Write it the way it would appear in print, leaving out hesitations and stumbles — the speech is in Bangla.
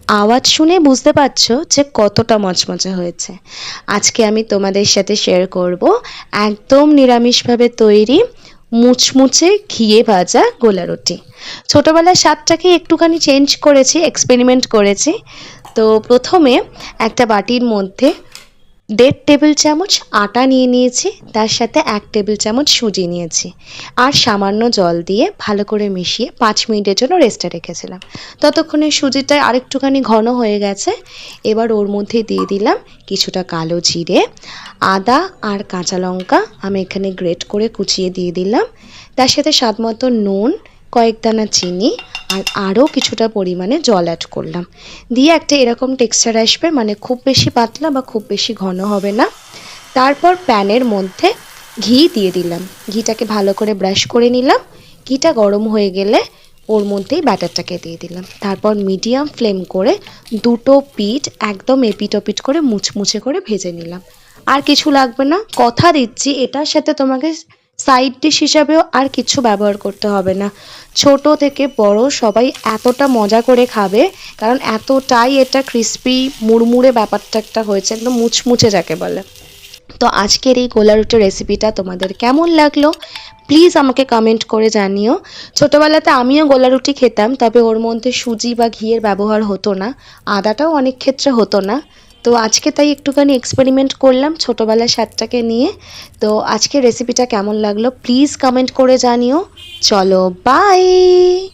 আওয়াজ শুনে বুঝতে পারছো যে কতটা মচমচে হয়েছে। আজকে আমি তোমাদের সাথে শেয়ার করব একদম নিরামিষভাবে তৈরি মুচমুচে ঘিয়ে ভাজা গোলা রুটি। ছোটোবেলার স্বাদটাকে একটুখানি চেঞ্জ করেছি, এক্সপেরিমেন্ট করেছি। তো প্রথমে একটা বাটির মধ্যে 1.5 টেবিল চামচ আটা নিয়ে নিয়েছি, তার সাথে 1 টেবিল চামচ সুজি নিয়েছি, আর সামান্য জল দিয়ে ভালো করে মিশিয়ে 5 মিনিটের জন্য রেস্টে রেখেছিলাম। ততক্ষণে সুজিটা আরেকটুখানি ঘন হয়ে গেছে। এবার ওর মধ্যে দিয়ে দিলাম কিছুটা কালো জিরে, আদা আর কাঁচা লঙ্কা আমি এখানে গ্রেট করে কুচিয়ে দিয়ে দিলাম, তার সাথে স্বাদ মতো নুন, কয়েক দানা চিনি আর আরও কিছুটা পরিমাণে জল অ্যাড করলাম। দিয়ে একটা এরকম টেক্সচার আসবে, মানে খুব বেশি পাতলা বা খুব বেশি ঘন হবে না। তারপর প্যানের মধ্যে ঘি দিয়ে দিলাম, ঘিটাকে ভালো করে ব্রাশ করে নিলাম। ঘিটা গরম হয়ে গেলে ওর মধ্যেই ব্যাটারটাকে দিয়ে দিলাম। তারপর মিডিয়াম ফ্লেম করে দুটো পিঠ একদম এপিট ওপিট করে মুচমুচে করে ভেজে নিলাম। আর কিছু লাগবে না, কথা দিচ্ছি এটার সাথে তোমাকে সাইড ডিশ হিসাবেও আর কিছু ব্যবহার করতে হবে না। ছোট থেকে বড় সবাই এতটা মজা করে খাবে, কারণ এতটাই এটা ক্রিস্পি মুড়মুড়ে ব্যাপারটা একটা হয়েছে, একদম মুচমুচে যাকে বলে। তো আজকের এই গোলা রুটির রেসিপিটা তোমাদের কেমন লাগলো প্লিজ আমাকে কমেন্ট করে জানিও। ছোটোবেলাতে আমিও গোলা রুটি খেতাম, তবে ওর মধ্যে সুজি বা ঘিয়ের ব্যবহার হতো না, আদাটাও অনেক ক্ষেত্রে হতো না। তো আজকে তাই একটুখানি এক্সপেরিমেন্ট করলাম ছোটোবেলার স্বাদটাকে নিয়ে। তো আজকের রেসিপিটা কেমন লাগলো প্লিজ কমেন্ট করে জানিও। চলো বাই।